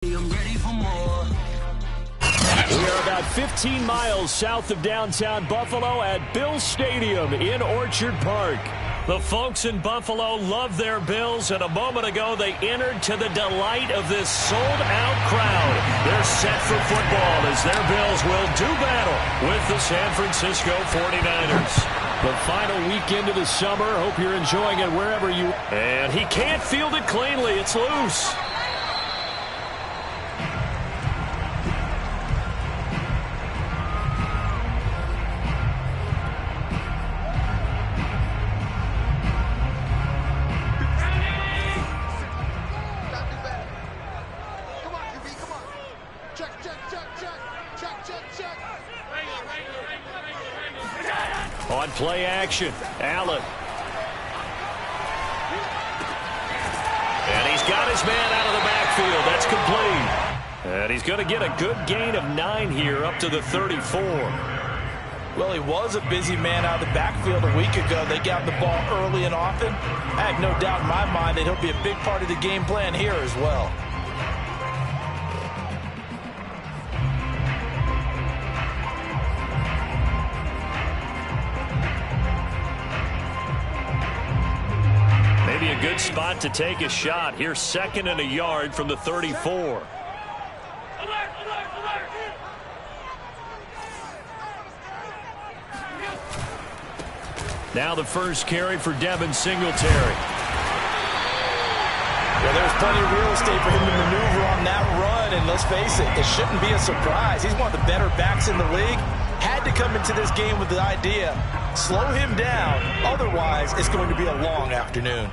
I'm ready for more. We are about 15 miles south of downtown Buffalo at Bills Stadium in Orchard Park. The folks in Buffalo love their Bills, and a moment ago they entered to the delight of this sold-out crowd. They're set for football as their Bills will do battle with the San Francisco 49ers. The final weekend of the summer. Hope you're enjoying it wherever you are. And he can't field it cleanly. It's loose. On play action, Allen. And he's got his man out of the backfield. That's complete. And he's going to get a good gain of 9 here up to the 34. Well, he was a busy man out of the backfield a week ago. They got the ball early and often. I have no doubt in my mind that he'll be a big part of the game plan here as well. Maybe a good spot to take a shot. Here's 2nd and a yard from the 34. Now the first carry for Devin Singletary. Well, there's plenty of real estate for him to maneuver on that run, and let's face it, it shouldn't be a surprise. He's one of the better backs in the league. Had to come into this game with the idea, slow him down, otherwise it's going to be a long afternoon.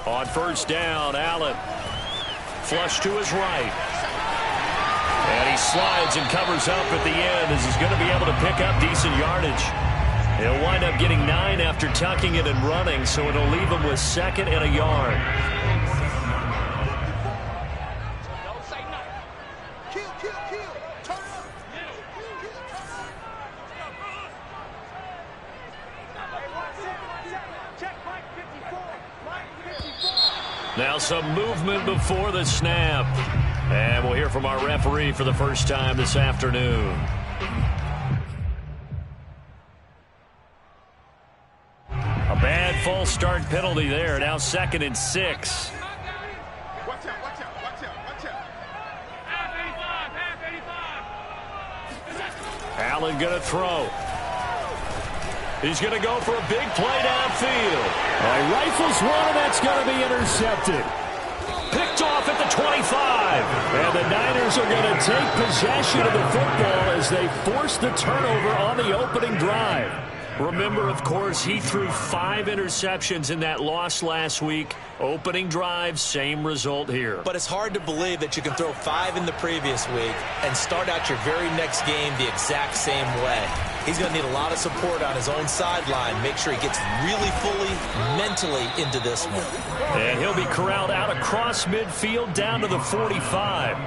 On first down, Allen. Flush to his right. And he slides and covers up at the end as he's going to be able to pick up decent yardage. He'll wind up getting 9 after tucking it and running, so it'll leave him with 2nd and a yard. Now some movement before the snap. And we'll hear from our referee for the first time this afternoon. A bad false start penalty there. Now 2nd and 6. Watch out, watch out, watch out, watch out. Allen going to throw. He's going to go for a big play downfield. He rifles one, and that's going to be intercepted. Picked off at the 25. And the Niners are going to take possession of the football as they force the turnover on the opening drive. Remember, of course, he threw 5 interceptions in that loss last week. Opening drive, same result here. But it's hard to believe that you can throw 5 in the previous week and start out your very next game the exact same way. He's going to need a lot of support on his own sideline. Make sure he gets really fully, mentally into this one. And he'll be corralled out across midfield down to the 45.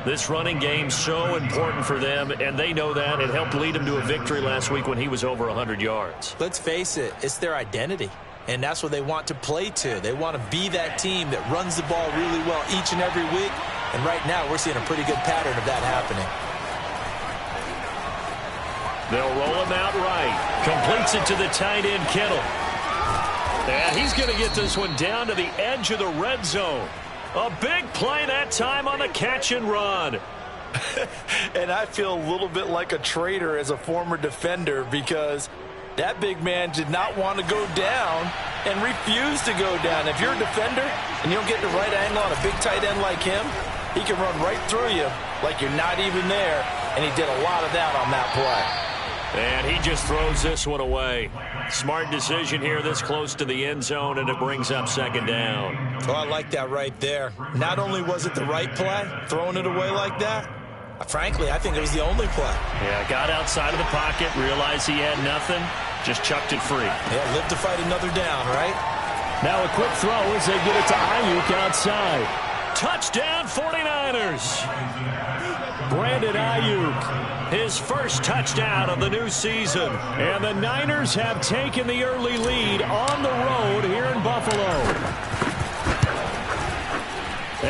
This running game so important for them, and they know that. It helped lead them to a victory last week when he was over 100 yards. Let's face it, it's their identity, and that's what they want to play to. They want to be that team that runs the ball really well each and every week, and right now we're seeing a pretty good pattern of that happening. They'll roll him out right. Completes it to the tight end, Kittle. And he's going to get this one down to the edge of the red zone. A big play that time on the catch and run. And I feel a little bit like a traitor as a former defender because that big man did not want to go down and refused to go down. If you're a defender and you don't get the right angle on a big tight end like him, he can run right through you like you're not even there, and he did a lot of that on that play. And he just throws this one away. Smart decision here this close to the end zone, and it brings up 2nd down. Oh, I like that right there. Not only was it the right play, throwing it away like that, frankly, I think it was the only play. Yeah, got outside of the pocket, realized he had nothing, just chucked it free. Yeah, live to fight another down, right? Now a quick throw as they get it to Ayuk outside. Touchdown 49ers. Brandon Ayuk, his first touchdown of the new season. And the Niners have taken the early lead on the road here in Buffalo.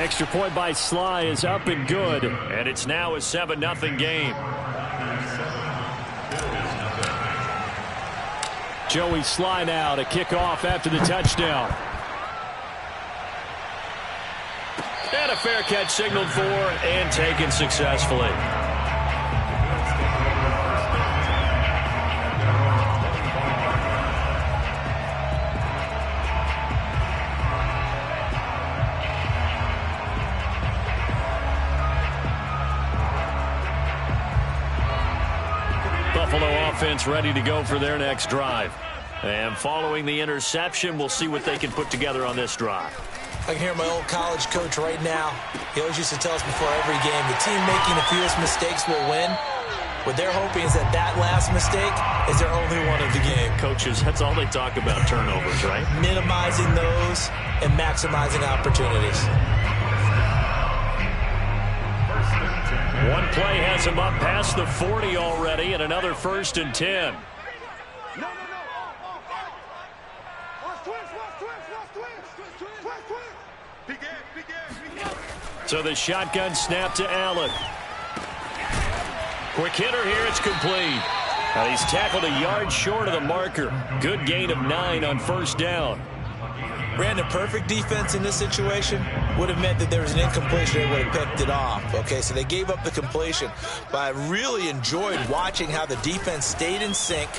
Extra point by Sly is up and good. And it's now a 7-0 game. Joey Sly now to kick off after the touchdown. And a fair catch signaled for and taken successfully. Buffalo offense ready to go for their next drive. And following the interception, we'll see what they can put together on this drive. I can hear my old college coach right now. He always used to tell us before every game, the team making the fewest mistakes will win. What they're hoping is that that last mistake is their only one of the game. Coaches, that's all they talk about, turnovers, right? Minimizing those and maximizing opportunities. One play has him up past the 40 already, and another 1st and 10. So the shotgun snap to Allen. Quick hitter here, it's complete. Now he's tackled a yard short of the marker. Good gain of 9 on 1st down. Brandon, perfect defense in this situation would have meant that there was an incompletion. They would have picked it off. Okay, so they gave up the completion. But I really enjoyed watching how the defense stayed in sync,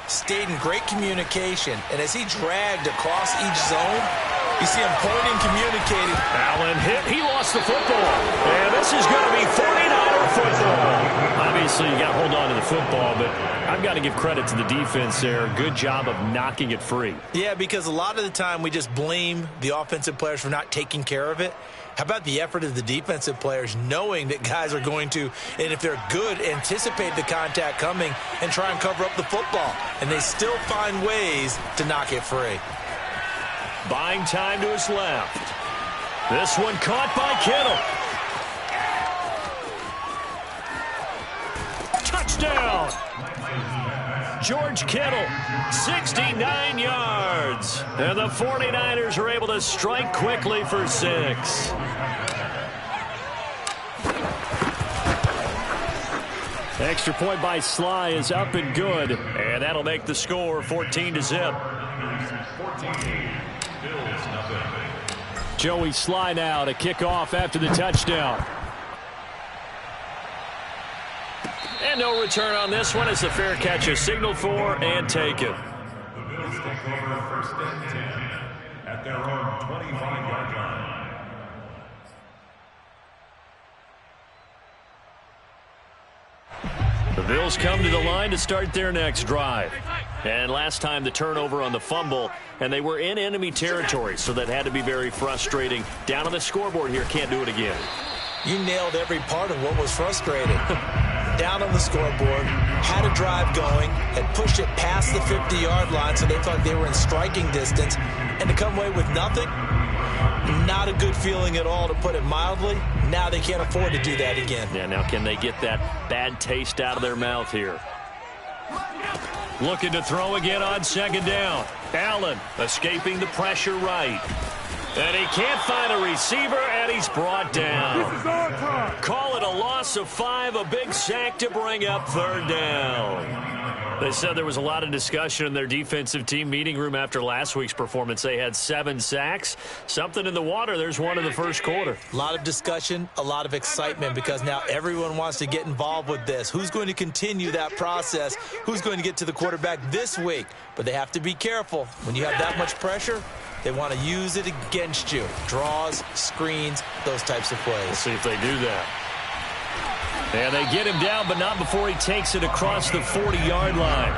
stayed in great communication. And as he dragged across each zone, you see him pointing, communicating. Allen hit. He lost the football. And this is going to be 49er football. Obviously, you got to hold on to the football, but I've got to give credit to the defense there. Good job of knocking it free. Yeah, because a lot of the time we just blame the offensive players for not taking care of it. How about the effort of the defensive players knowing that guys are going to, and if they're good, anticipate the contact coming and try and cover up the football. And they still find ways to knock it free. Buying time to his left. This one caught by Kittle. Touchdown! George Kittle, 69 yards. And the 49ers are able to strike quickly for 6. Extra point by Sly is up and good. And that'll make the score 14-0. Joey Sly now to kick off after the touchdown. And no return on this one as the fair catch is signaled for and taken. The Bills take over 1st and 10 at their own 25-yard line. The Bills come to the line to start their next drive. And last time the turnover on the fumble, and they were in enemy territory, so that had to be very frustrating. Down on the scoreboard here, can't do it again. You nailed every part of what was frustrating. Down on the scoreboard, had a drive going, had pushed it past the 50-yard line, so they thought they were in striking distance, and to come away with nothing, not a good feeling at all, to put it mildly. Now they can't afford to do that again. Yeah, now can they get that bad taste out of their mouth here? Looking to throw again on 2nd down. Allen escaping the pressure right. And he can't find a receiver, and he's brought down. This is our time. Call it a loss of 5, a big sack to bring up 3rd down. They said there was a lot of discussion in their defensive team meeting room after last week's performance. They had 7 sacks. Something in the water. There's one in the 1st quarter. A lot of discussion, a lot of excitement, because now everyone wants to get involved with this. Who's going to continue that process? Who's going to get to the quarterback this week? But they have to be careful. When you have that much pressure, they want to use it against you. Draws, screens, those types of plays. We'll see if they do that. And they get him down, but not before he takes it across the 40-yard line.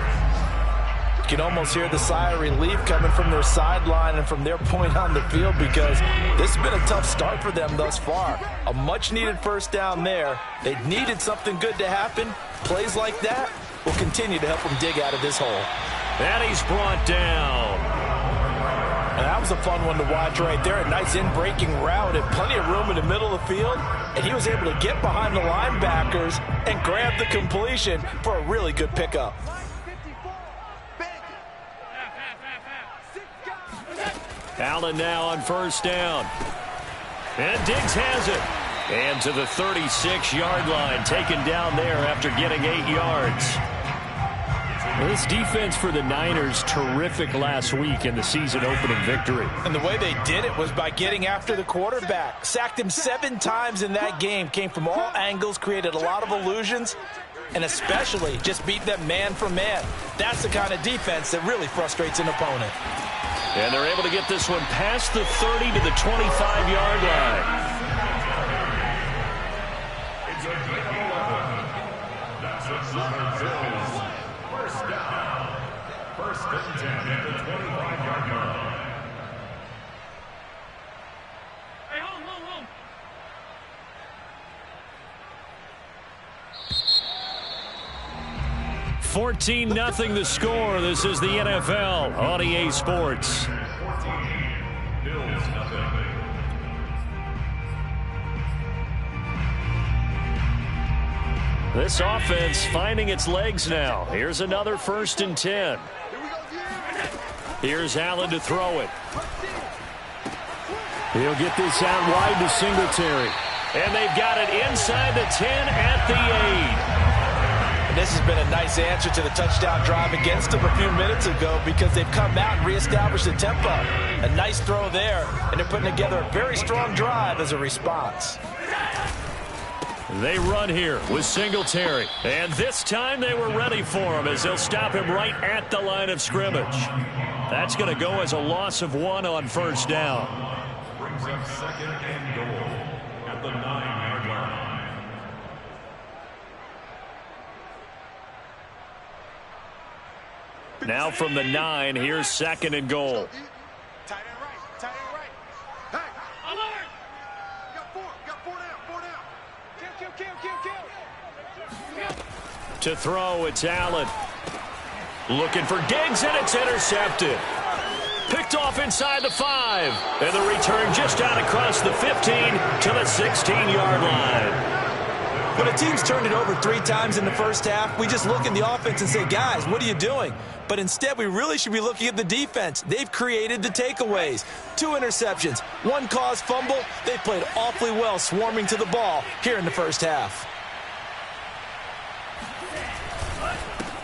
You can almost hear the sigh of relief coming from their sideline and from their point on the field, because this has been a tough start for them thus far. A much-needed 1st down there. They needed something good to happen. Plays like that will continue to help them dig out of this hole. And he's brought down. And that was a fun one to watch right there. A nice in-breaking route and plenty of room in the middle of the field. And he was able to get behind the linebackers and grab the completion for a really good pickup. Allen now on 1st down. And Diggs has it. And to the 36-yard line, taken down there after getting 8 yards. This defense for the Niners, terrific last week in the season-opening victory. And the way they did it was by getting after the quarterback. Sacked him 7 times in that game. Came from all angles, created a lot of illusions, and especially just beat them man for man. That's the kind of defense that really frustrates an opponent. And they're able to get this one past the 30 to the 25-yard line. It's a gain of 11. That's another Bills. First down. First and 10 at the 25-yard line. Hey, hold. 14-0 the score. This is the NFL on EA Sports. 14. Bills nothing. This offense finding its legs now. Here's another 1st and 10. Here's Allen to throw it. He'll get this out wide to Singletary. And they've got it inside the 10 at the 8. And this has been a nice answer to the touchdown drive against them a few minutes ago because they've come out and reestablished the tempo. A nice throw there, and they're putting together a very strong drive as a response. They run here with Singletary. And this time they were ready for him as they'll stop him right at the line of scrimmage. That's going to go as a loss of 1 on 1st down. Brings up 2nd and goal at the 9-yard line. Now from the 9, here's 2nd and goal. Tight end right. Hey, Alert! got four down. Kill. To throw, it's Allen. Looking for Diggs, and it's intercepted. Picked off inside the 5. And the return just out across the 15 to the 16-yard line. When a team's turned it over 3 times in the first half, we just look at the offense and say, guys, what are you doing? But instead, we really should be looking at the defense. They've created the takeaways. 2 interceptions, 1 caused fumble. They've played awfully well swarming to the ball here in the first half.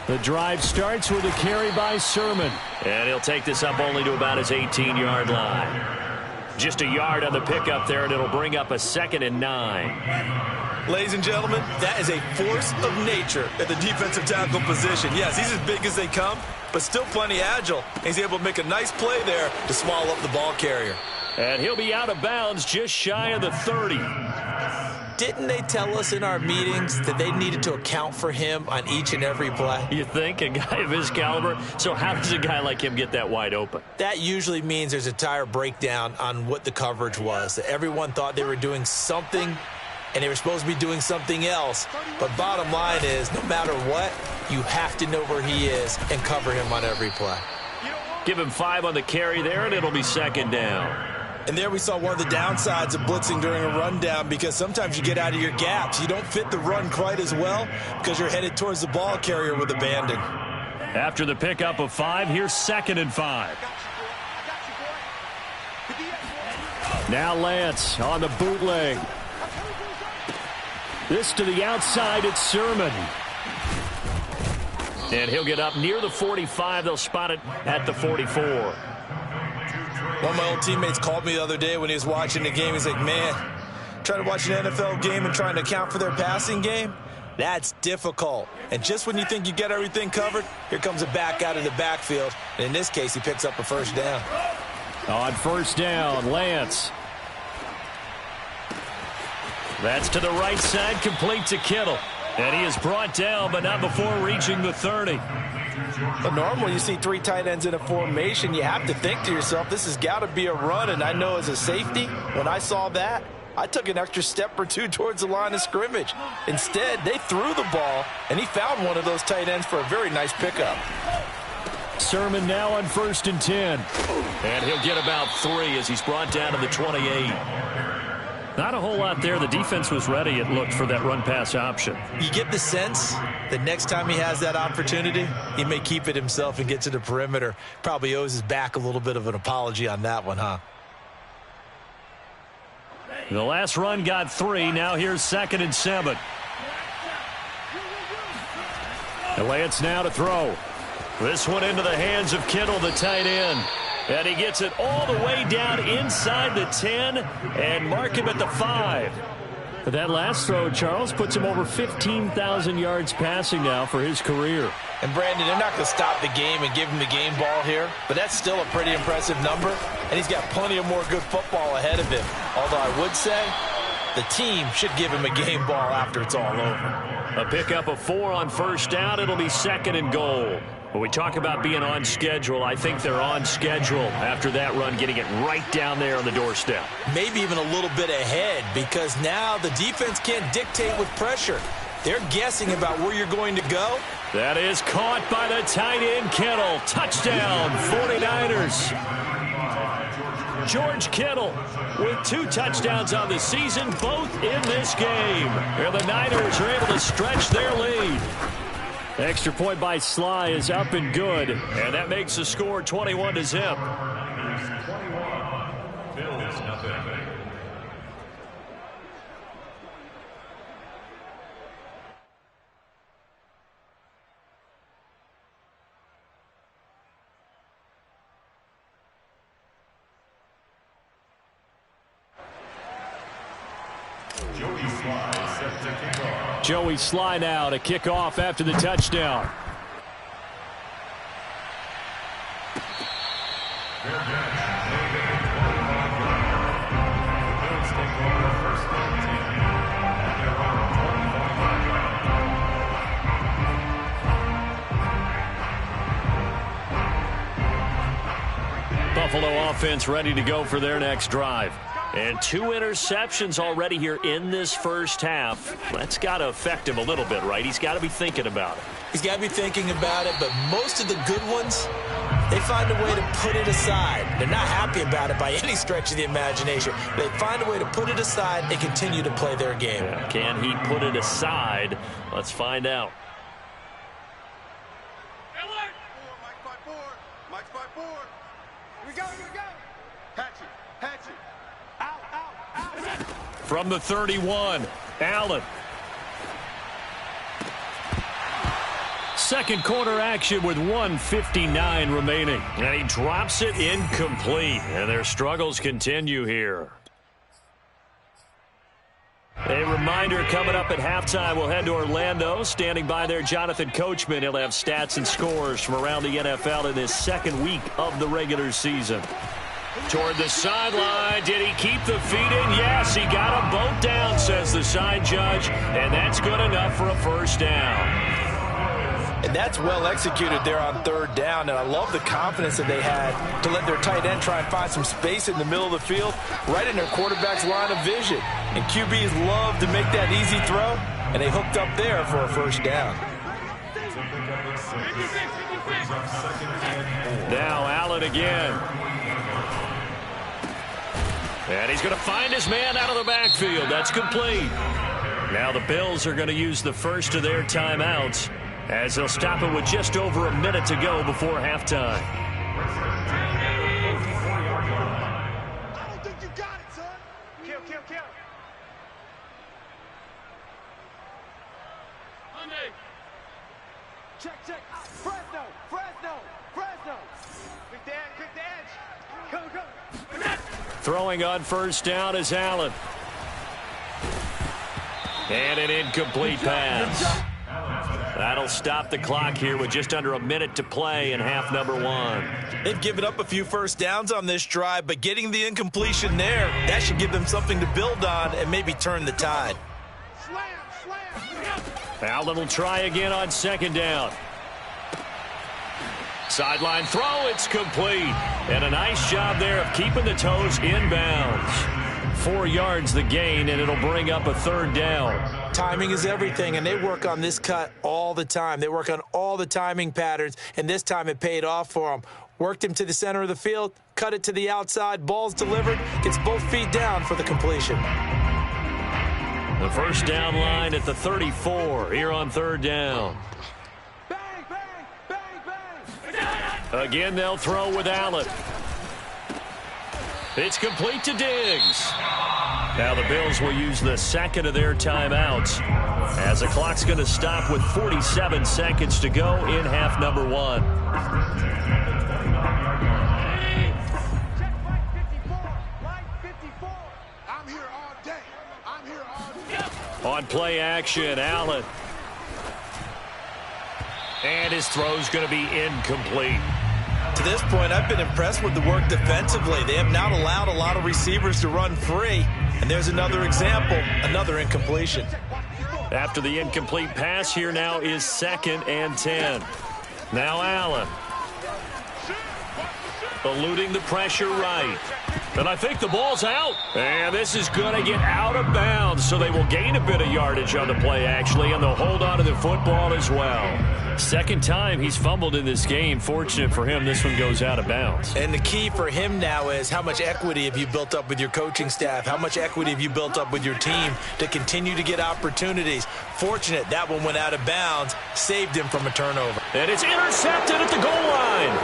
The drive starts with a carry by Sermon. And he'll take this up only to about his 18-yard line. Just a yard on the pickup there, and it'll bring up a 2nd and 9. Ladies and gentlemen, that is a force of nature at the defensive tackle position. Yes, he's as big as they come, but still plenty agile. He's able to make a nice play there to swallow up the ball carrier. And he'll be out of bounds just shy of the 30. Didn't they tell us in our meetings that they needed to account for him on each and every play? You think? A guy of his caliber? So how does a guy like him get that wide open? That usually means there's a entire breakdown on what the coverage was. That everyone thought they were doing something, and they were supposed to be doing something else. But bottom line is, no matter what, you have to know where he is and cover him on every play. Give him 5 on the carry there, and it'll be 2nd down. And there we saw one of the downsides of blitzing during a rundown because sometimes you get out of your gaps. You don't fit the run quite as well because you're headed towards the ball carrier with abandon. After the pickup of 5, here's 2nd and 5. Now Lance on the bootleg. This to the outside, it's Sermon. And he'll get up near the 45. They'll spot it at the 44. One of my old teammates called me the other day when he was watching the game. He's like, man, trying to watch an NFL game and trying to account for their passing game, that's difficult. And just when you think you get everything covered, here comes a back out of the backfield. And in this case, he picks up a 1st down. On 1st down, Lance. That's to the right side, complete to Kittle. And he is brought down, but not before reaching the 30. But normally you see 3 tight ends in a formation, you have to think to yourself, this has got to be a run. And I know as a safety, when I saw that, I took an extra step or 2 towards the line of scrimmage. Instead, they threw the ball, and he found one of those tight ends for a very nice pickup. Sermon now on 1st and 10. And he'll get about 3 as he's brought down to the 28. Not a whole lot there. The defense was ready, it looked, for that run-pass option. You get the sense that next time he has that opportunity, he may keep it himself and get to the perimeter. Probably owes his back a little bit of an apology on that one, huh? The last run got 3. Now here's 2nd and 7. The Lance now to throw. This one into the hands of Kittle, the tight end. And he gets it all the way down inside the 10 and mark him at the 5. But that last throw, Charles, puts him over 15,000 yards passing now for his career. And Brandon, they're not going to stop the game and give him the game ball here, but that's still a pretty impressive number, and he's got plenty of more good football ahead of him. Although I would say the team should give him a game ball after it's all over. A pickup of 4 on first down. It'll be 2nd and goal. When we talk about being on schedule, I think they're on schedule after that run, getting it right down there on the doorstep. Maybe even a little bit ahead, because now the defense can't dictate with pressure. They're guessing about where you're going to go. That is caught by the tight end, Kittle. Touchdown, 49ers. George Kittle with 2 touchdowns on the season, both in this game. And the Niners are able to stretch their lead. Extra point by Sly is up and good, and that makes the score 21-0. Bills nothing. Joey Sly now to kick off after the touchdown. Buffalo offense ready to go for their next drive. And 2 interceptions already here in this first half. That's got to affect him a little bit, right? He's got to be thinking about it. He's got to be thinking about it, but most of the good ones, they find a way to put it aside. They're not happy about it by any stretch of the imagination. They find a way to put it aside and continue to play their game. Yeah, can he put it aside? Let's find out. Mike's by 4. Mike's by 4. Here we go, here we go. Hatchet, hatchet. Out, out, out. From the 31, Allen. Second quarter action with 1:59 remaining. And he drops it incomplete. And their struggles continue here. A reminder coming up at halftime, we'll head to Orlando. Standing by there, Jonathan Coachman. He'll have stats and scores from around the NFL in this second week of the regular season. Toward the sideline, did he keep the feet in? Yes, he got a boat down, says the side judge, and that's good enough for a first down. And that's well executed there on 3rd down, and I love the confidence that they had to let their tight end try and find some space in the middle of the field, right in their quarterback's line of vision. And QBs love to make that easy throw, and they hooked up there for a first down. Now Allen again. And he's going to find his man out of the backfield. That's complete. Now the Bills are going to use the first of their timeouts, as they'll stop it with just over a minute to go before halftime. I don't think you got it, son. Kill, kill, kill. Monday. Check, check. Fresno, Fresno, Fresno. Quick the edge, quick the edge. Go, go. Throwing on first down is Allen. And an incomplete pass. That'll stop the clock here with just under a minute to play in half number 1. They've given up a few first downs on this drive, but getting the incompletion there, that should give them something to build on and maybe turn the tide. Slam, slam. Allen will try again on 2nd down. Sideline throw, it's complete. And a nice job there of keeping the toes inbounds. 4 yards the gain, and it'll bring up a 3rd down. Timing is everything, and they work on this cut all the time. They work on all the timing patterns, and this time it paid off for them. Worked him to the center of the field, cut it to the outside, ball's delivered, gets both feet down for the completion. The first down line at the 34 here on 3rd down. Bang, bang, bang, bang. Again, they'll throw with Allen. It's complete to Diggs. Now the Bills will use the second of their timeouts as the clock's going to stop with 47 seconds to go in half number one. Check line 54. Line 54. I'm here all day. I'm here all day. On play action, Allen. And his throw's going to be incomplete. To this point, I've been impressed with the work defensively. They have not allowed a lot of receivers to run free. And there's another example, another incompletion. After the incomplete pass, here now is 2nd and 10. Now Allen. Eluding the pressure right. And I think the ball's out. And this is going to get out of bounds, so they will gain a bit of yardage on the play, actually, and they'll hold on to the football as well. Second time he's fumbled in this game. Fortunate for him, this one goes out of bounds. And the key for him now is how much equity have you built up with your coaching staff? How much equity have you built up with your team to continue to get opportunities? Fortunate that one went out of bounds, saved him from a turnover. And it's intercepted at the goal line.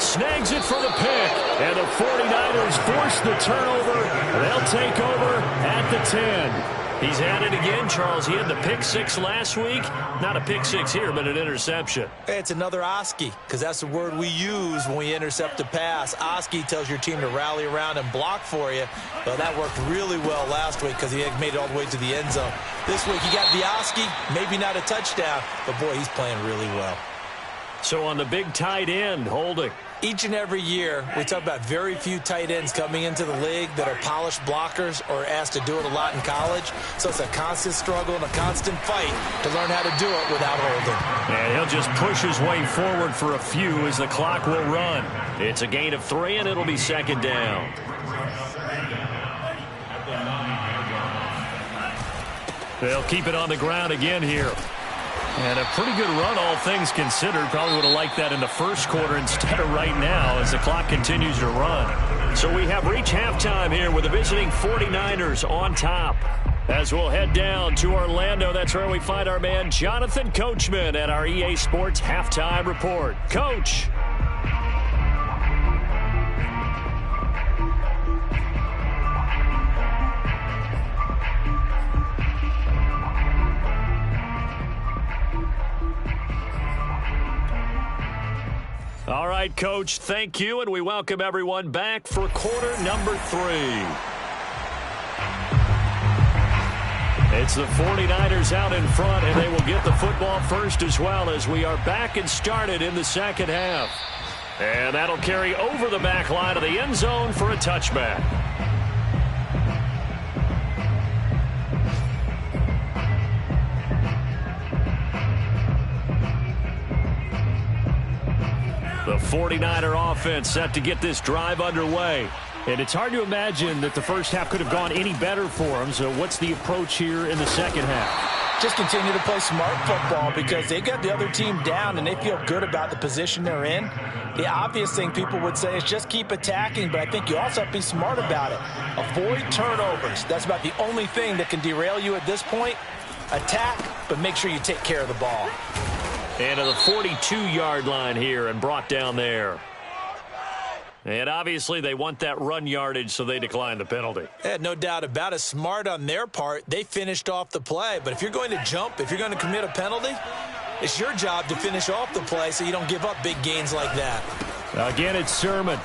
Snags it for the pick, and the 49ers force the turnover. They'll take over at the 10. He's at it again, Charles. He had the pick six last week. Not a pick six here, but an interception. It's another Oski, because that's the word we use when we intercept a pass. Oski tells your team to rally around and block for you. Well, that worked really well last week because he had made it all the way to the end zone. This week he got the Oski, maybe not a touchdown, but boy, he's playing really well. So on the big tight end, holding. Each and every year, we talk about very few tight ends coming into the league that are polished blockers or asked to do it a lot in college. So it's a constant struggle and a constant fight to learn how to do it without holding. And he'll just push his way forward for a few as the clock will run. It's a gain of 3, and it'll be 2nd down. They'll keep it on the ground again here. And a pretty good run, all things considered. Probably would have liked that in the first quarter instead of right now as the clock continues to run. So we have reached halftime here with the visiting 49ers on top. As we'll head down to Orlando, that's where we find our man Jonathan Coachman at our EA Sports Halftime Report. Coach. All right, Coach, thank you, and we welcome everyone back for quarter number 3. It's the 49ers out in front, and they will get the football first as well as we are back and started in the second half. And that'll carry over the back line of the end zone for a touchback. The 49er offense set to get this drive underway. And it's hard to imagine that the first half could have gone any better for them. So what's the approach here in the second half? Just continue to play smart football because they got the other team down and they feel good about the position they're in. The obvious thing people would say is just keep attacking, but I think you also have to be smart about it. Avoid turnovers. That's about the only thing that can derail you at this point. Attack, but make sure you take care of the ball. And to the 42-yard line here and brought down there. And obviously they want that run yardage, so they decline the penalty. Yeah, no doubt about it. Smart on their part. They finished off the play. But if you're going to jump, if you're going to commit a penalty, it's your job to finish off the play so you don't give up big gains like that. Again, it's Sermon.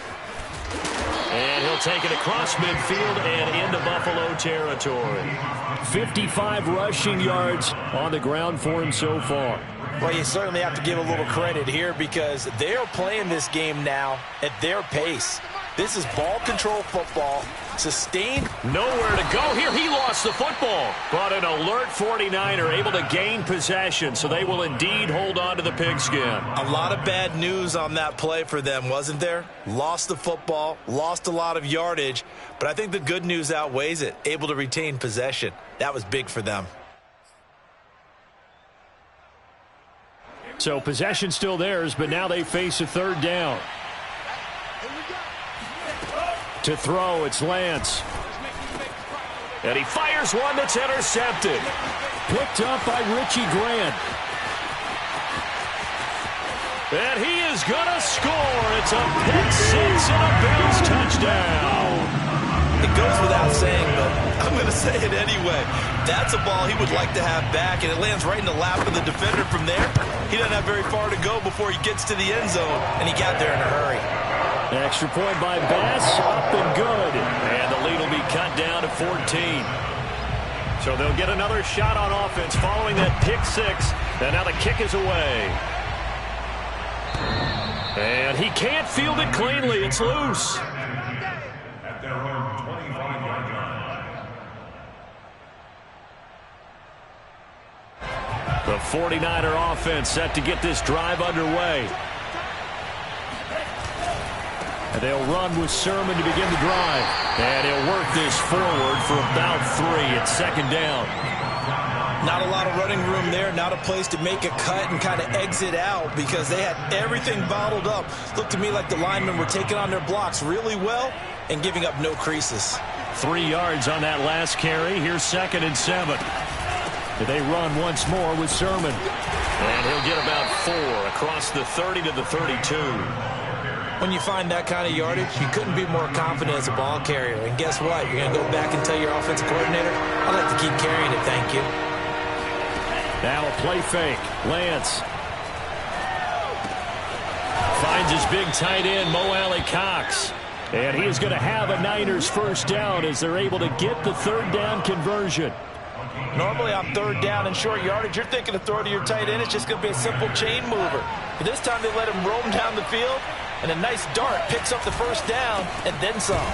And he'll take it across midfield and into Buffalo territory. 55 rushing yards on the ground for him so far. Well, you certainly have to give a little credit here because they're playing this game now at their pace. This is ball control football, sustained. Nowhere to go here. He lost the football. But an alert 49er able to gain possession, so they will indeed hold on to the pigskin. A lot of bad news on that play for them, wasn't there? Lost the football, lost a lot of yardage, but I think the good news outweighs it. Able to retain possession. That was big for them. So possession still theirs, but now they face a 3rd down. To throw, it's Lance. And he fires one that's intercepted. Picked up by Richie Grant. And he is going to score. It's a pick 6 and a Bills touchdown. It goes without saying, but I'm going to say it anyway. That's a ball he would like to have back, and it lands right in the lap of the defender from there. He doesn't have very far to go before he gets to the end zone, and he got there in a hurry. Extra point by Bass, up and good. And the lead will be cut down to 14. So they'll get another shot on offense following that pick six. And now the kick is away. And he can't field it cleanly. It's loose. At their own 25-yard line. The 49er offense set to get this drive underway. And they'll run with Sermon to begin the drive. And he'll work this forward for about 3 at second down. Not a lot of running room there, not a place to make a cut and kind of exit out because they had everything bottled up. Looked to me like the linemen were taking on their blocks really well and giving up no creases. 3 yards on that last carry. Here's 2nd and 7. They run once more with Sermon. And he'll get about 4 across the 30 to the 32. When you find that kind of yardage, you couldn't be more confident as a ball carrier. And guess what? You're going to go back and tell your offensive coordinator, I'd like to keep carrying it, thank you. Now a play fake. Lance finds his big tight end, Mo Alley-Cox. And he is going to have a Niners first down as they're able to get the 3rd down conversion. Normally on 3rd down and short yardage, you're thinking to throw to your tight end. It's just going to be a simple chain mover. But this time they let him roam down the field, and a nice dart picks up the first down and then some.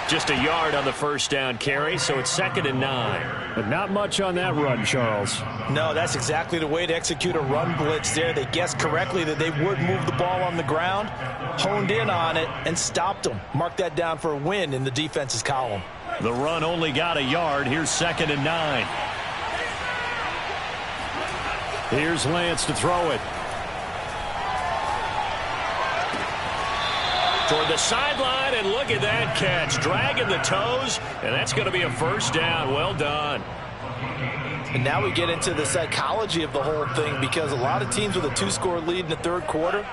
Just a yard on the first down carry, so it's 2nd and 9. But not much on that run, Charles. No, that's exactly the way to execute a run blitz there. They guessed correctly that they would move the ball on the ground, honed in on it, and stopped them. Mark that down for a win in the defense's column. The run only got a yard. Here's 2nd and 9. Here's Lance to throw it. Toward the sideline, and look at that catch. Dragging the toes, and that's going to be a first down. Well done. And now we get into the psychology of the whole thing because a lot of teams with a 2-score lead in the 3rd quarter,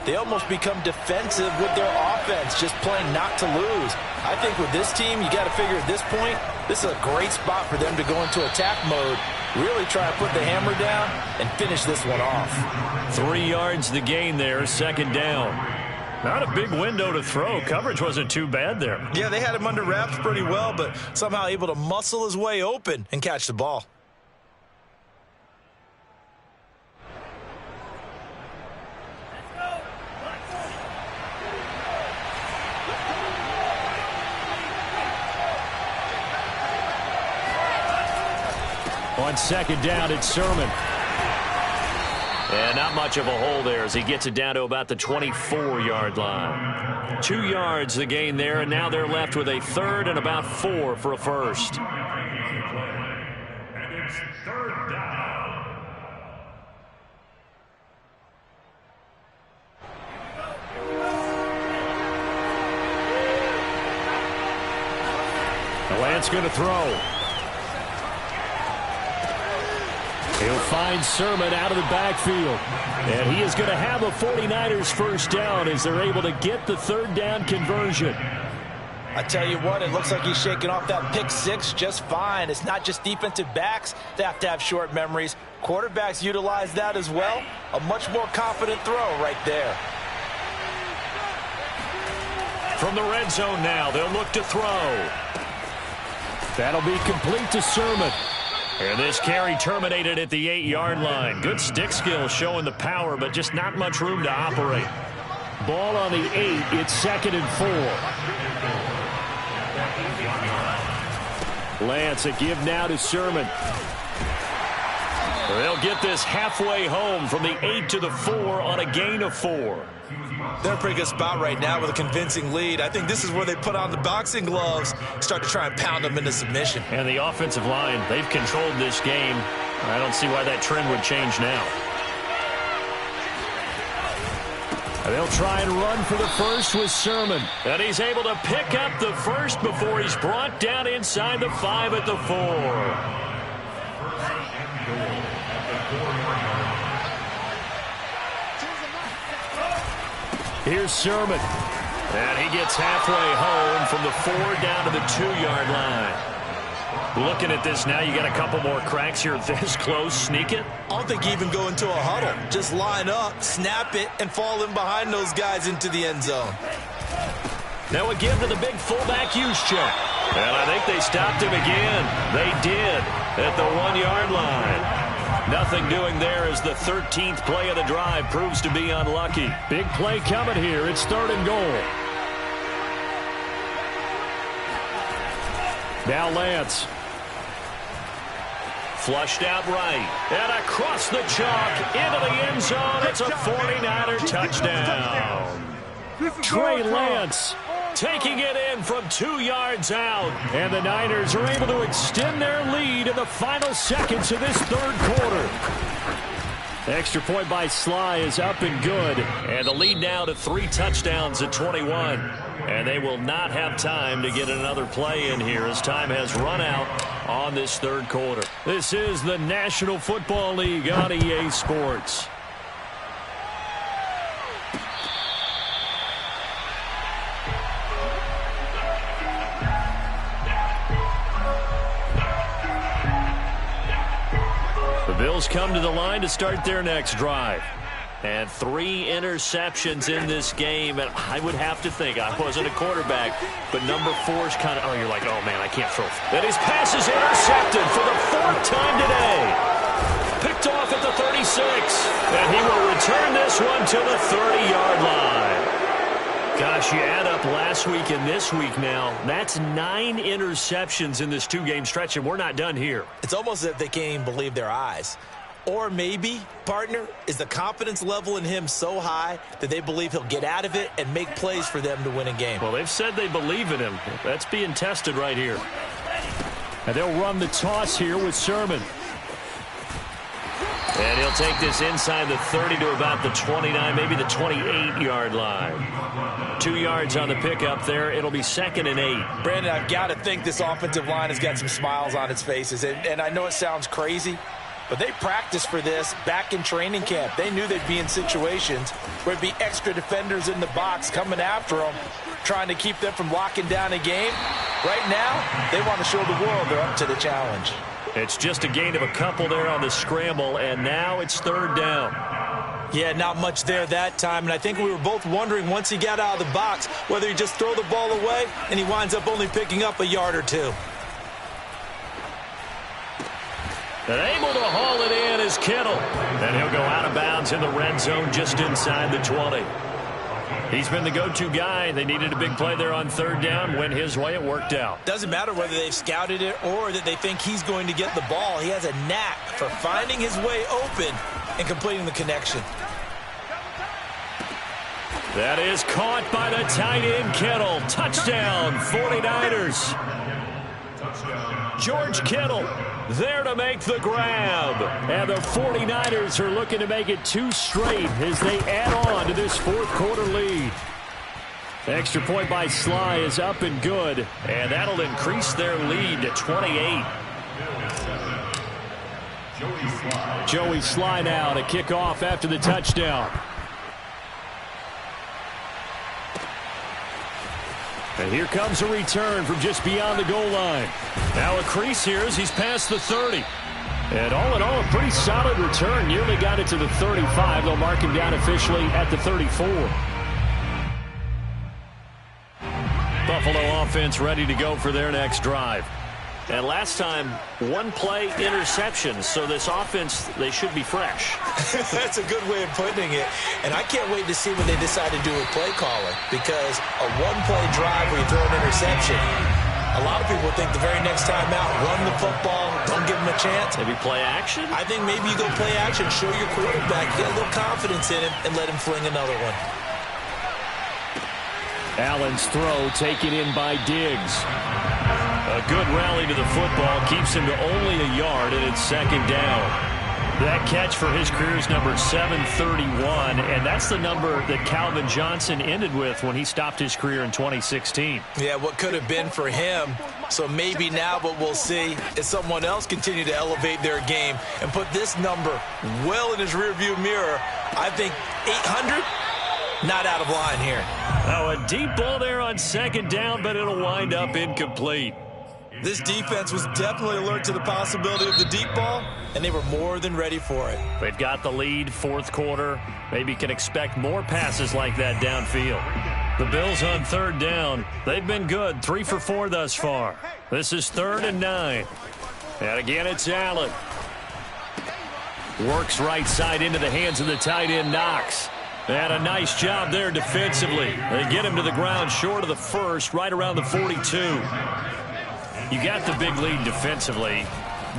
they almost become defensive with their offense, just playing not to lose. I think with this team, you got to figure at this point, this is a great spot for them to go into attack mode, really try to put the hammer down and finish this one off. 3 yards the gain there, 2nd down. Not a big window to throw. Coverage wasn't too bad there. Yeah, they had him under wraps pretty well, but somehow able to muscle his way open and catch the ball. On 2nd down, it's Sermon. And not much of a hole there as he gets it down to about the 24-yard line. 2 yards the gain there, and now they're left with a 3rd and about 4 for a first. And it's 3rd down. Lance going to throw. He'll find Sermon out of the backfield. And he is going to have a 49ers first down as they're able to get the 3rd down conversion. I tell you what, it looks like he's shaking off that pick 6 just fine. It's not just defensive backs that have to have short memories. Quarterbacks utilize that as well. A much more confident throw right there. From the red zone now, they'll look to throw. That'll be complete to Sermon. And this carry terminated at the 8-yard line. Good stick skill showing the power, but just not much room to operate. Ball on the 8. It's 2nd and 4. Lance, a give now to Sermon. They'll get this halfway home from the 8 to the 4 on a gain of 4. They're in a pretty good spot right now with a convincing lead. I think this is where they put on the boxing gloves, start to try and pound them into submission. And the offensive line, they've controlled this game. I don't see why that trend would change now. They'll try and run for the first with Sermon. And he's able to pick up the first before he's brought down inside the 5 at the 4. Here's Sermon. And he gets halfway home from the 4 down to the 2-yard line. Looking at this now, you got a couple more cracks here this close. Sneak it? I don't think you even go into a huddle. Just line up, snap it, and fall in behind those guys into the end zone. Now a give to the big fullback Juszczyk. And I think they stopped him again. They did at the 1-yard line. Nothing doing there as the 13th play of the drive proves to be unlucky. Big play coming here. It's 3rd and goal. Now Lance. Flushed out right. And across the chalk into the end zone. It's a 49er touchdown. Trey Lance taking it in from 2 yards out. And the Niners are able to extend their lead in the final seconds of this 3rd quarter. The extra point by Sly is up and good. And the lead now to 3 touchdowns at 21. And they will not have time to get another play in here as time has run out on this 3rd quarter. This is the National Football League on EA Sports. The Bills come to the line to start their next drive. And 3 interceptions in this game. And I would have to think, I wasn't a quarterback, but number 4's kind of, you're like, oh, man, I can't throw. And his pass is intercepted for the 4th time today. Picked off at the 36. And he will return this one to the 30-yard line. Gosh, you add up last week and this week now. That's 9 interceptions in this 2-game stretch, and we're not done here. It's almost as if they can't even believe their eyes. Or maybe, partner, is the confidence level in him so high that they believe he'll get out of it and make plays for them to win a game. Well, they've said they believe in him. That's being tested right here. And they'll run the toss here with Sermon. And he'll take this inside the 30 to about the 29, maybe the 28-yard line. 2 yards on the pickup there. It'll be 2nd and 8. Brandon, I've got to think this offensive line has got some smiles on its faces. And I know it sounds crazy, but they practiced for this back in training camp. They knew they'd be in situations where it'd be extra defenders in the box coming after them, trying to keep them from locking down a game. Right now, they want to show the world they're up to the challenge. It's just a gain of a couple there on the scramble, and now it's 3rd down. Yeah, not much there that time, and I think we were both wondering once he got out of the box whether he just throw the ball away and he winds up only picking up a yard or 2. And able to haul it in is Kittle. And he'll go out of bounds in the red zone just inside the 20. He's been the go-to guy. They needed a big play there on 3rd down. Went his way. It worked out. Doesn't matter whether they've scouted it or that they think he's going to get the ball. He has a knack for finding his way open and completing the connection. That is caught by the tight end Kittle. Touchdown, 49ers. George Kittle there to make the grab. And the 49ers are looking to make it 2 straight as they add on to this 4th quarter lead. The extra point by Sly is up and good. And that'll increase their lead to 28. Joey Sly now to kick off after the touchdown. And here comes a return from just beyond the goal line. Now a crease here as he's past the 30. And all in all, a pretty solid return. Nearly got it to the 35. They'll mark him down officially at the 34. Buffalo offense ready to go for their next drive. And last time, 1-play interception. So this offense, they should be fresh. That's a good way of putting it. And I can't wait to see what they decide to do with play calling. Because a 1-play drive where you throw an interception, a lot of people think the very next time out, run the football, don't give them a chance. Maybe play action? I think maybe you go play action, show your quarterback, get a little confidence in him, and let him fling another one. Allen's throw taken in by Diggs. A good rally to the football keeps him to only a yard, and it's 2nd down. That catch for his career is number 731, and that's the number that Calvin Johnson ended with when he stopped his career in 2016. Yeah, what could have been for him. So maybe now what we'll see is someone else continue to elevate their game and put this number well in his rearview mirror. I think 800 Not out of line here. Now a deep ball there on second down, but it'll wind up incomplete. This defense was definitely alert to the possibility of the deep ball, and they were more than ready for it. They've got the lead, fourth quarter. Maybe can expect more passes like that downfield. The Bills on third down. They've been good, 3 for 4 thus far. This is 3rd and 9. And again, it's Allen. Works right side into the hands of the tight end, Knox. And a nice job there defensively. They get him to the ground short of the first, right around the 42. You got the big lead defensively.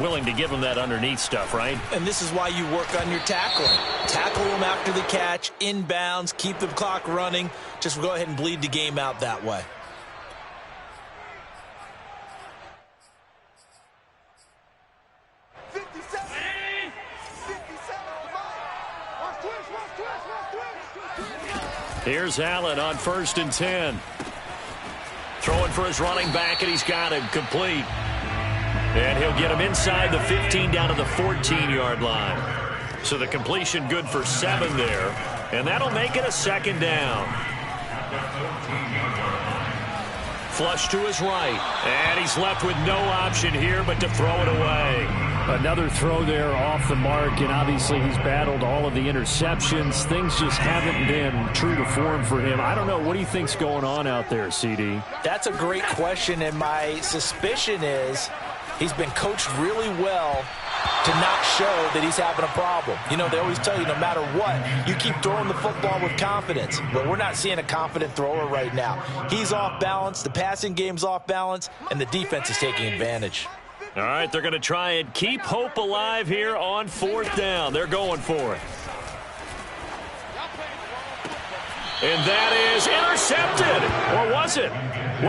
Willing to give him that underneath stuff, right? And this is why you work on your tackling. Tackle him after the catch, inbounds, keep the clock running. Just go ahead and bleed the game out that way. Here's Allen on 1st and 10. Throwing for his running back, and he's got him complete. And he'll get him inside the 15 down to the 14-yard line. So the completion good for 7 there. And that'll make it a 2nd down. Flush to his right. And he's left with no option here but to throw it away. Another throw there off the mark, and obviously he's battled all of the interceptions. Things just haven't been true to form for him. I don't know. What do you think's going on out there, CD? That's a great question, and my suspicion is he's been coached really well to not show that he's having a problem. You know, they always tell you no matter what, you keep throwing the football with confidence. But we're not seeing a confident thrower right now. He's off balance, the passing game's off balance, and the defense is taking advantage. All right, they're going to try and keep hope alive here on 4th down. They're going for it. And that is intercepted. Or was it?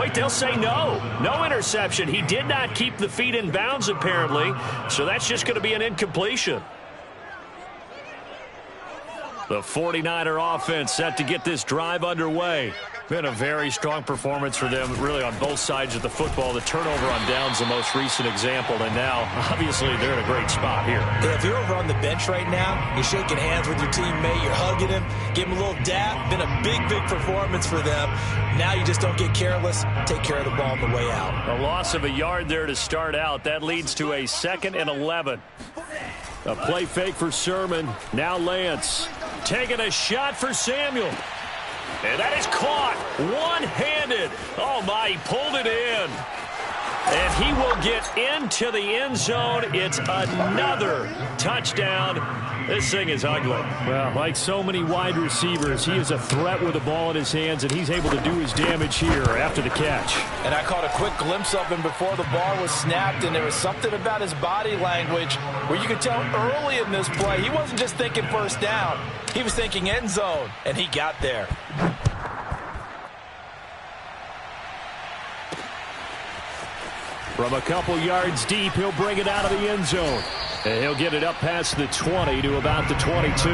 Wait, they'll say no. No interception. He did not keep the feet in bounds, apparently. So that's just going to be an incompletion. The 49er offense set to get this drive underway. Been a very strong performance for them, really, on both sides of the football. The turnover on downs, the most recent example, and now, obviously, they're in a great spot here. Yeah, if you're over on the bench right now, you're shaking hands with your teammate, you're hugging him, give him a little dap. Been a big, big performance for them. Now you just don't get careless. Take care of the ball on the way out. A loss of a yard there to start out. That leads to a 2nd and 11. A play fake for Sermon. Now Lance taking a shot for Samuel. And that is caught one-handed. Oh, my, he pulled it in. And he will get into the end zone. It's another touchdown. This thing is ugly. Well, like so many wide receivers, he is a threat with the ball in his hands, and he's able to do his damage here after the catch. And I caught a quick glimpse of him before the ball was snapped, and there was something about his body language where you could tell early in this play he wasn't just thinking first down. He was thinking end zone, and he got there. From a couple yards deep, he'll bring it out of the end zone. And he'll get it up past the 20 to about the 22.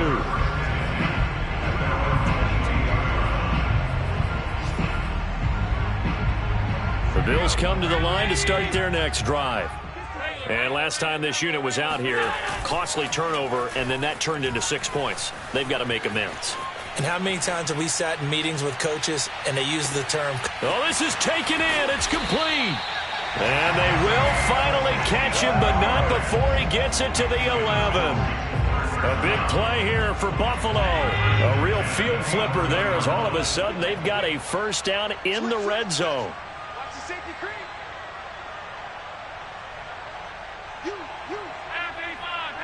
The Bills come to the line to start their next drive. And last time this unit was out here, costly turnover, and then that turned into 6 points. They've got to make amends. And how many times have we sat in meetings with coaches and they use the term, oh, this is taken in. It's complete. And they will finally catch him, but not before he gets it to the 11. A big play here for Buffalo. A real field flipper there as all of a sudden they've got a first down in the red zone. Watch the safety creep. Half 85.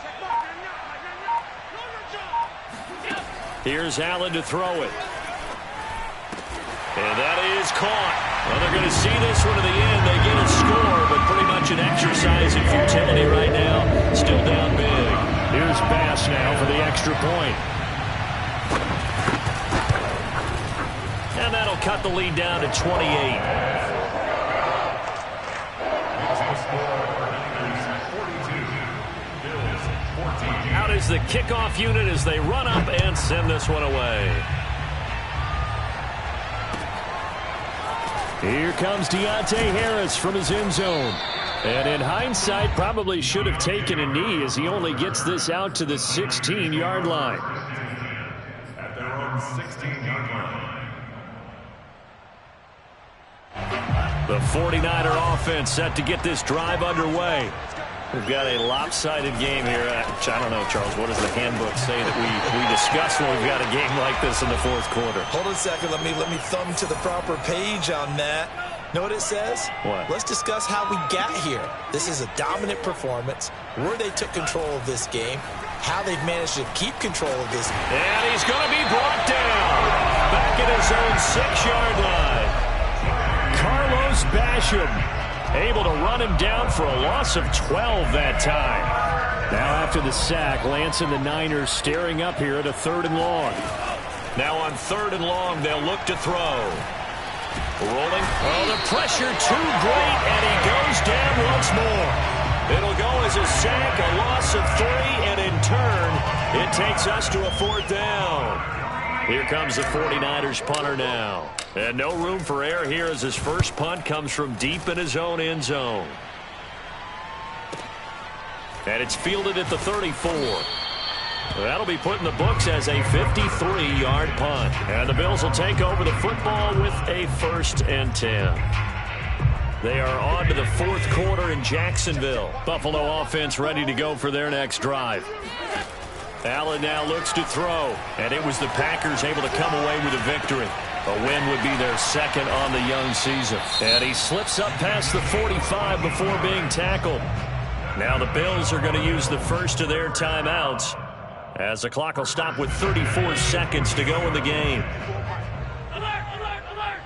Check mark. Here's Allen to throw it. And that is caught. Well, they're going to see this one to the end. They get a score, but pretty much an exercise in futility right now. Still down big. Here's Bass now for the extra point. And that'll cut the lead down to 28. Out is the kickoff unit as they run up and send this one away. Here comes Deontay Harris from his end zone. And in hindsight, probably should have taken a knee as he only gets this out to the 16-yard line. At their own 16-yard line. The 49er offense set to get this drive underway. We've got a lopsided game here. I don't know, Charles, what does the handbook say that we discuss when we've got a game like this in the fourth quarter? Hold on a second. Let me thumb to the proper page on that. Know what it says? What? Let's discuss how we got here. This is a dominant performance, where they took control of this game, how they've managed to keep control of this. And he's going to be brought down back at his own 6-yard line. Carlos Basham able to run him down for a loss of 12 that time. Now after the sack, Lance and the Niners staring up here at a 3rd and long. Now on 3rd and long, they'll look to throw. Rolling. Oh, the pressure too great, and he goes down once more. It'll go as a sack, a loss of 3, and in turn, it takes us to a 4th down. Here comes the 49ers punter now. And no room for error here as his first punt comes from deep in his own end zone. And it's fielded at the 34. That'll be put in the books as a 53-yard punt. And the Bills will take over the football with a 1st and 10. They are on to the 4th quarter in Jacksonville. Buffalo offense ready to go for their next drive. Allen now looks to throw, and it was the Packers able to come away with a victory. A win would be their 2nd on the young season. And he slips up past the 45 before being tackled. Now the Bills are going to use the first of their timeouts, as the clock will stop with 34 seconds to go in the game. Alert, alert, alert!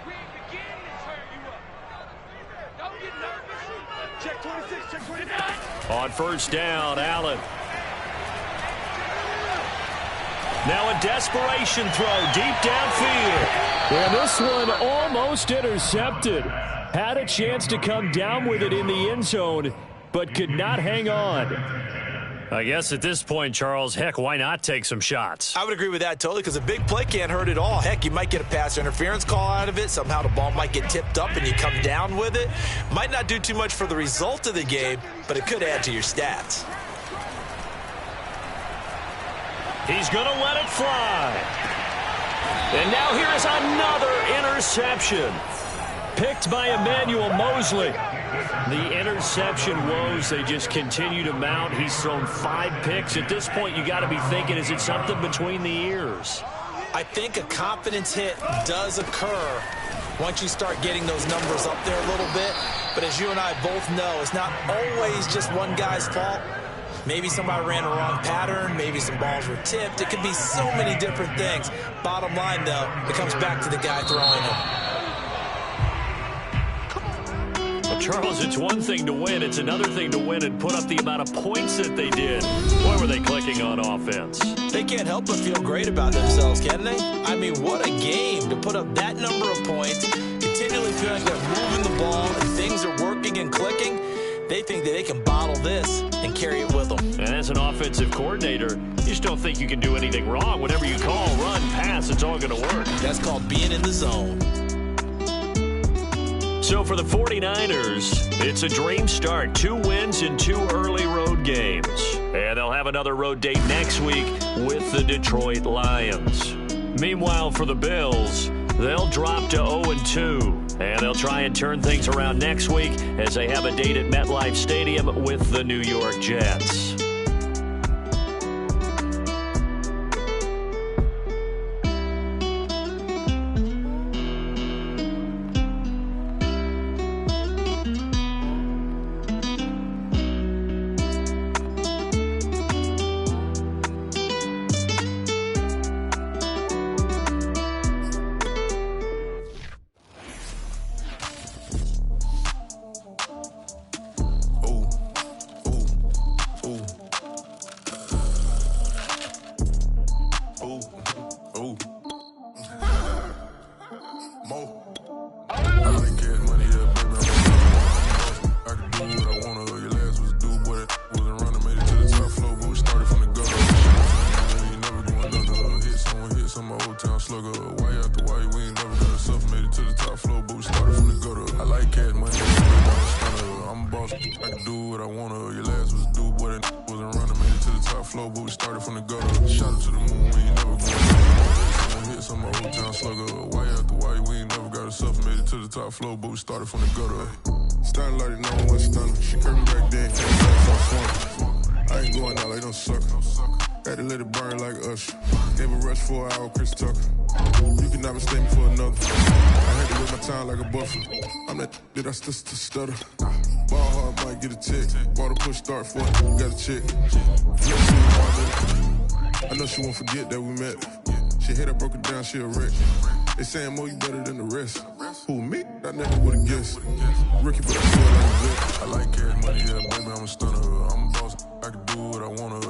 We ain't beginning to turn you up. Don't get nervous. Check 26, check 26. On 1st down, Allen. Now a desperation throw deep downfield. And this one almost intercepted. Had a chance to come down with it in the end zone, but could not hang on. I guess at this point, Charles, heck, why not take some shots? I would agree with that totally, because a big play can't hurt at all. Heck, you might get a pass interference call out of it. Somehow the ball might get tipped up and you come down with it. Might not do too much for the result of the game, but it could add to your stats. He's going to let it fly. And now here is another interception. Picked by Emmanuel Mosley. The interception woes, they just continue to mount. He's thrown 5 picks. At this point, you got to be thinking, is it something between the ears? I think a confidence hit does occur once you start getting those numbers up there a little bit. But as you and I both know, it's not always just one guy's fault. Maybe somebody ran a wrong pattern. Maybe some balls were tipped. It could be so many different things. Bottom line, though, it comes back to the guy throwing it. Well, Charles, it's one thing to win. It's another thing to win and put up the amount of points that they did. Boy, were they clicking on offense. They can't help but feel great about themselves, can they? I mean, what a game to put up that number of points, continually feeling they're moving the ball and things are working and clicking. They think that they can bottle this and carry it with them. And as an offensive coordinator, you just don't think you can do anything wrong. Whatever you call, run, pass, it's all going to work. That's called being in the zone. So for the 49ers, it's a dream start. 2 wins in 2 early road games. And they'll have another road date next week with the Detroit Lions. Meanwhile, for the Bills, they'll drop to 0-2. And they'll try and turn things around next week as they have a date at MetLife Stadium with the New York Jets. slugger. Why out the way, we ain't never got ourselves made it to the top floor, but we started from the gutter. I like cash money, I'm a boss, I can do what I wanna. Your last was due, boy, that wasn't running, made it to the top floor, but we started from the gutter. Shout out to the moon, we ain't never going to hits on my old town slugger. Why out the way, we ain't never got ourselves made it to the top floor, but we started from the gutter. Starting like no one stunner. She curved back then, came back, so swung. I ain't going out like no sucker. Had to let it burn like Usher. Gave a rush for an hour, Chris Tucker. You can never mistake me for another. I had to whip my time like a buffer. I'm that I still stutter. Ball hard, might get a tick. Bought a push start for it, got a chick. I know she won't forget that we met. She hit, I broke it down, she a wreck. They saying, Mo, you better than the rest. Who, me? I never would've guessed. Rookie, but I feel like a vet. I like cash money, yeah, baby, I'm a stunner. I'm a boss, I can do what I wanna.